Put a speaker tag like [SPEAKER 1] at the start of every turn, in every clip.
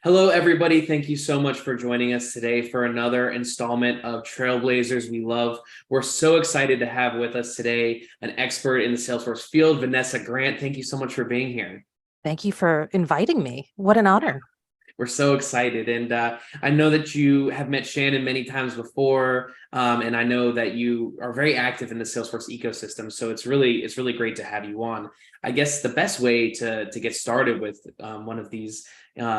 [SPEAKER 1] Hello, everybody. Thank you so much for joining us today for another installment of Trailblazers We Love. We're so excited to have with us today an expert in the Salesforce field, Vanessa Grant. Thank you so much for being here.
[SPEAKER 2] Thank you for inviting me. What an honor.
[SPEAKER 1] We're so excited. And I know that you have met Shannon many times before. And I know that you are very active in the Salesforce ecosystem. So it's really great to have you on. I guess the best way to get started with one of these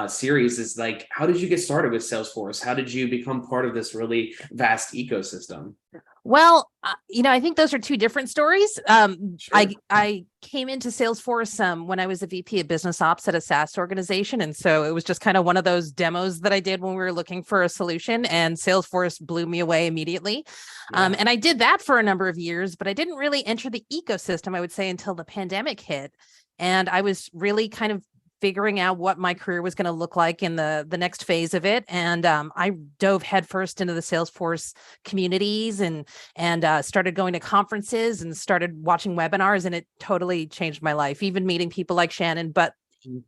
[SPEAKER 1] series is like, how did you get started with Salesforce? How did you become part of this really vast ecosystem?
[SPEAKER 2] Well, I think those are two different stories.
[SPEAKER 1] Sure.
[SPEAKER 2] I came into Salesforce when I was a VP of business ops at a SaaS organization. And so it was just kind of one of those demos that I did when we were looking for a solution, and Salesforce blew me away immediately.
[SPEAKER 1] Yeah.
[SPEAKER 2] And I did that for a number of years, but I didn't really enter the ecosystem, I would say, until the pandemic hit. And I was really kind of figuring out what my career was going to look like in the next phase of it. And I dove headfirst into the Salesforce communities and started going to conferences and started watching webinars, and it totally changed my life, even meeting people like Shannon, but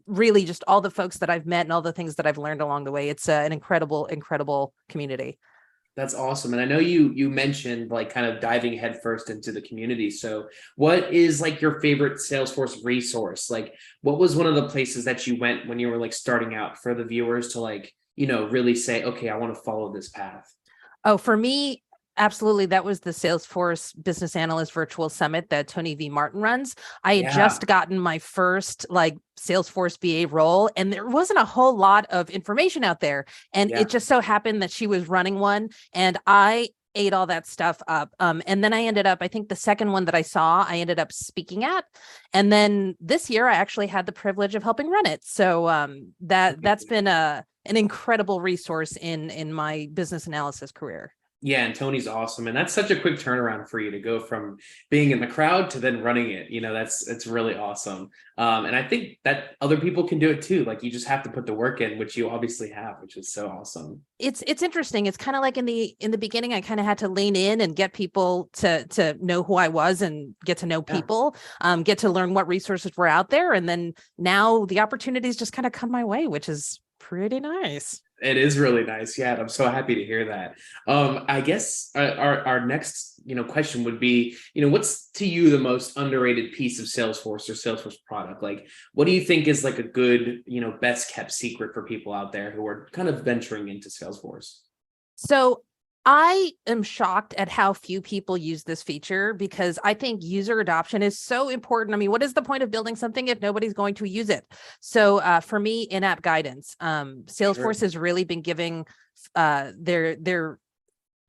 [SPEAKER 2] really just all the folks that I've met and all the things that I've learned along the way. It's an incredible community.
[SPEAKER 1] That's awesome. And I know you mentioned like kind of diving headfirst into the community. So what is like your favorite Salesforce resource? Like what was one of the places that you went when you were like starting out for the viewers to like, really say, okay, I want to follow this path?
[SPEAKER 2] Oh, for me, absolutely. That was the Salesforce Business Analyst Virtual Summit that Tony V. Martin runs. I had
[SPEAKER 1] Yeah.
[SPEAKER 2] just gotten my first like Salesforce BA role, and there wasn't a whole lot of information out there. And
[SPEAKER 1] Yeah.
[SPEAKER 2] it just so happened that she was running one, and I ate all that stuff up. And then I ended up, I think the second one that I saw, I ended up speaking at. And then this year, I actually had the privilege of helping run it. So that's been an incredible resource in my business analysis career.
[SPEAKER 1] Yeah, and Tony's awesome. And that's such a quick turnaround for you to go from being in the crowd to then running it. It's really awesome. And I think that other people can do it too. Like you just have to put the work in, which you obviously have, which is so awesome.
[SPEAKER 2] It's interesting. It's kind of like in the beginning, I kind of had to lean in and get people to know who I was and get to know
[SPEAKER 1] Yeah.
[SPEAKER 2] people, get to learn what resources were out there. And then now the opportunities just kind of come my way, which is pretty nice.
[SPEAKER 1] It is really nice. Yeah, and I'm so happy to hear that. I guess our next question would be, what's to you the most underrated piece of Salesforce or Salesforce product? Like, what do you think is like a good, best kept secret for people out there who are kind of venturing into Salesforce?
[SPEAKER 2] So I am shocked at how few people use this feature, because I think user adoption is so important. I mean, what is the point of building something if nobody's going to use it? So for me, in-app guidance,
[SPEAKER 1] Sure.
[SPEAKER 2] Salesforce has really been giving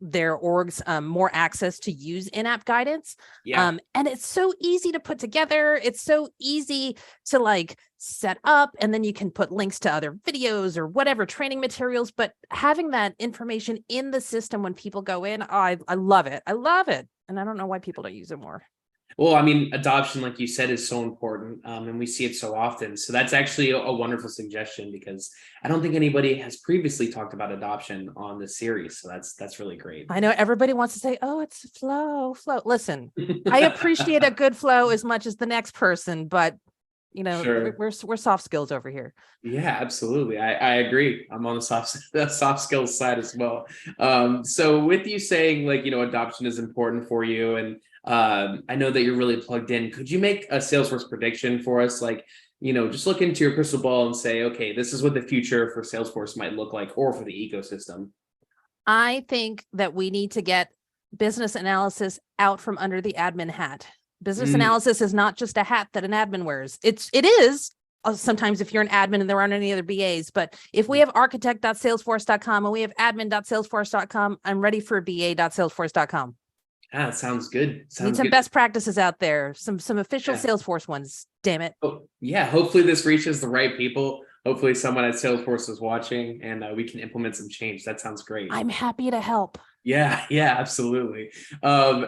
[SPEAKER 2] their orgs more access to use in-app guidance.
[SPEAKER 1] Yeah.
[SPEAKER 2] And it's so easy to put together. It's so easy to like set up, and then you can put links to other videos or whatever training materials. But having that information in the system when people go in, I love it. I love it. And I don't know why people don't use it more.
[SPEAKER 1] Well, I mean, adoption, like you said, is so important, and we see it so often. So that's actually a wonderful suggestion because I don't think anybody has previously talked about adoption on this series. So that's really great.
[SPEAKER 2] I know everybody wants to say, oh, it's flow. Listen, I appreciate a good flow as much as the next person, but
[SPEAKER 1] Sure.
[SPEAKER 2] we're soft skills over here.
[SPEAKER 1] Yeah, absolutely. I agree. I'm on the soft skills side as well. So with you saying like, adoption is important for you, and I know that you're really plugged in. Could you make a Salesforce prediction for us? Like, just look into your crystal ball and say, okay, this is what the future for Salesforce might look like, or for the ecosystem.
[SPEAKER 2] I think that we need to get business analysis out from under the admin hat. Business
[SPEAKER 1] Mm,
[SPEAKER 2] analysis is not just a hat that an admin wears. It is sometimes if you're an admin and there aren't any other BAs, but if we have architect.salesforce.com and we have admin.salesforce.com, I'm ready for ba.salesforce.com.
[SPEAKER 1] sounds good.
[SPEAKER 2] Need
[SPEAKER 1] Sounds
[SPEAKER 2] some
[SPEAKER 1] good.
[SPEAKER 2] best practices out there, some official
[SPEAKER 1] Yeah.
[SPEAKER 2] Salesforce ones. Damn it.
[SPEAKER 1] Oh, yeah. Hopefully this reaches the right people. Hopefully someone at Salesforce is watching, and we can implement some change. That sounds great.
[SPEAKER 2] I'm happy to help.
[SPEAKER 1] Yeah, yeah, absolutely.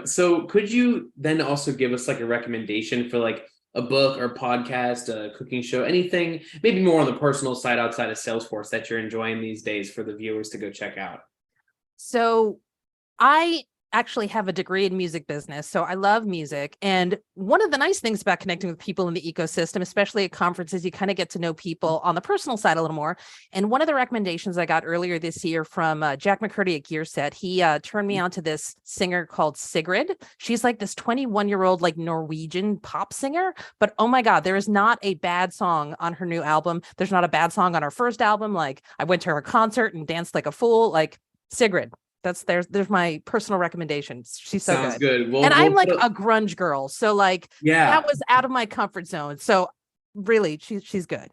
[SPEAKER 1] So could you then also give us like a recommendation for like a book or podcast, a cooking show, anything, maybe more on the personal side outside of Salesforce that you're enjoying these days for the viewers to go check out?
[SPEAKER 2] So I actually have a degree in music business, so I love music. And one of the nice things about connecting with people in the ecosystem, especially at conferences, you kind of get to know people on the personal side a little more. And one of the recommendations I got earlier this year from Jack McCurdy at Gearset, he turned me on to this singer called Sigrid. She's like this 21-year-old like Norwegian pop singer, but oh my God, there is not a bad song on her new album. There's not a bad song on her first album. Like, I went to her concert and danced like a fool. Like, Sigrid. There's my personal recommendations. She's so
[SPEAKER 1] Sounds good.
[SPEAKER 2] and I'm like a grunge girl, so like that was out of my comfort zone. So really, she's good.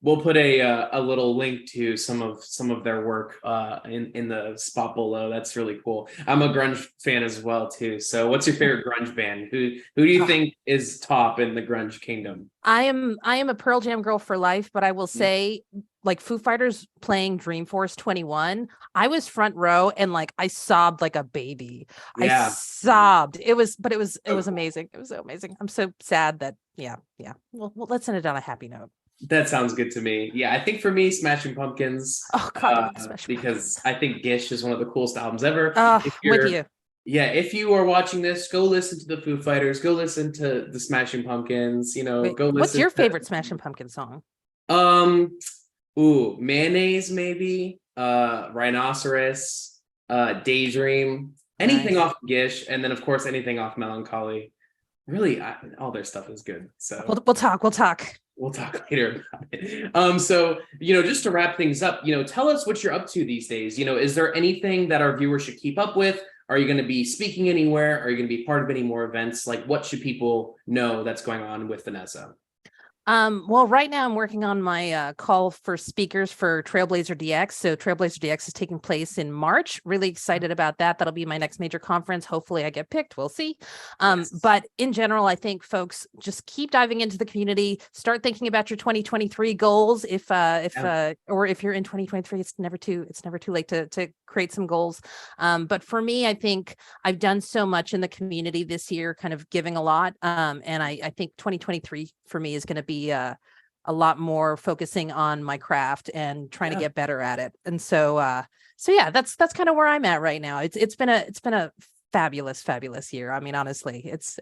[SPEAKER 1] We'll put a little link to some of their work in the spot below. That's really cool. I'm a grunge fan as well too. So what's your favorite grunge band? Who do you think is top in the grunge kingdom?
[SPEAKER 2] I am a Pearl Jam girl for life, but I will say, like, Foo Fighters playing Dreamforce 21, I was front row and like I sobbed like a baby.
[SPEAKER 1] Yeah.
[SPEAKER 2] I sobbed. It was amazing. It was so amazing. I'm so sad that yeah. Well, let's end it on a happy note.
[SPEAKER 1] That sounds good to me. Yeah, I think for me, Smashing Pumpkins.
[SPEAKER 2] Oh God,
[SPEAKER 1] because I think Gish is one of the coolest albums ever.
[SPEAKER 2] With you.
[SPEAKER 1] Yeah, if you are watching this, go listen to the Foo Fighters. Go listen to the Smashing Pumpkins. Go listen.
[SPEAKER 2] What's your favorite Smashing Pumpkin song?
[SPEAKER 1] Mayonnaise maybe. Rhinoceros. Daydream. Anything off Gish, and then of course anything off Melancholy. Really, all their stuff is good. So
[SPEAKER 2] we'll talk.
[SPEAKER 1] We'll talk later about it. So, just to wrap things up, tell us what you're up to these days. Is there anything that our viewers should keep up with? Are you going to be speaking anywhere? Are you going to be part of any more events? Like, what should people know that's going on with Vanessa?
[SPEAKER 2] Well, right now I'm working on my call for speakers for Trailblazer DX. So Trailblazer DX is taking place in March. Really excited about that. That'll be my next major conference. Hopefully I get picked. We'll see. Yes. But in general, I think folks just keep diving into the community, start thinking about your 2023 goals. Or if you're in 2023, it's never too late to create some goals. But for me, I think I've done so much in the community this year, kind of giving a lot. And I think 2023 for me is going to be a lot more focusing on my craft and trying to get better at it. And so yeah, that's kind of where I'm at right now. It's been a fabulous year. I mean, honestly, it's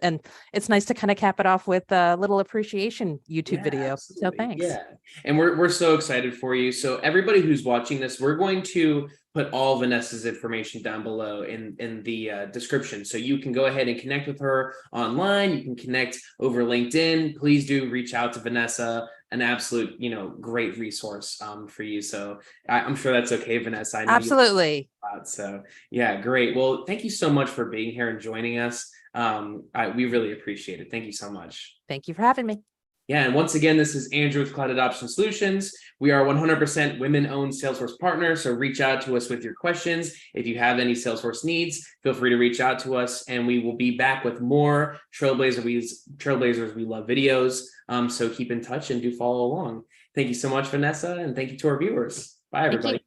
[SPEAKER 2] nice to kind of cap it off with a little appreciation YouTube video. Absolutely. So thanks.
[SPEAKER 1] Yeah. And we're so excited for you. So everybody who's watching this, we're going to put all Vanessa's information down below in the description. So you can go ahead and connect with her online. You can connect over LinkedIn. Please do reach out to Vanessa, an absolute, great resource for you. So I'm sure that's okay, Vanessa. I know
[SPEAKER 2] absolutely.
[SPEAKER 1] So yeah, great. Well, thank you so much for being here and joining us. We really appreciate it. Thank you so much.
[SPEAKER 2] Thank you for having me.
[SPEAKER 1] Yeah, and once again, this is Andrew with Cloud Adoption Solutions. We are 100% women-owned Salesforce partner, so reach out to us with your questions. If you have any Salesforce needs, feel free to reach out to us, and we will be back with more Trailblazers We Love videos. So keep in touch and do follow along. Thank you so much, Vanessa, and thank you to our viewers. Bye, everybody.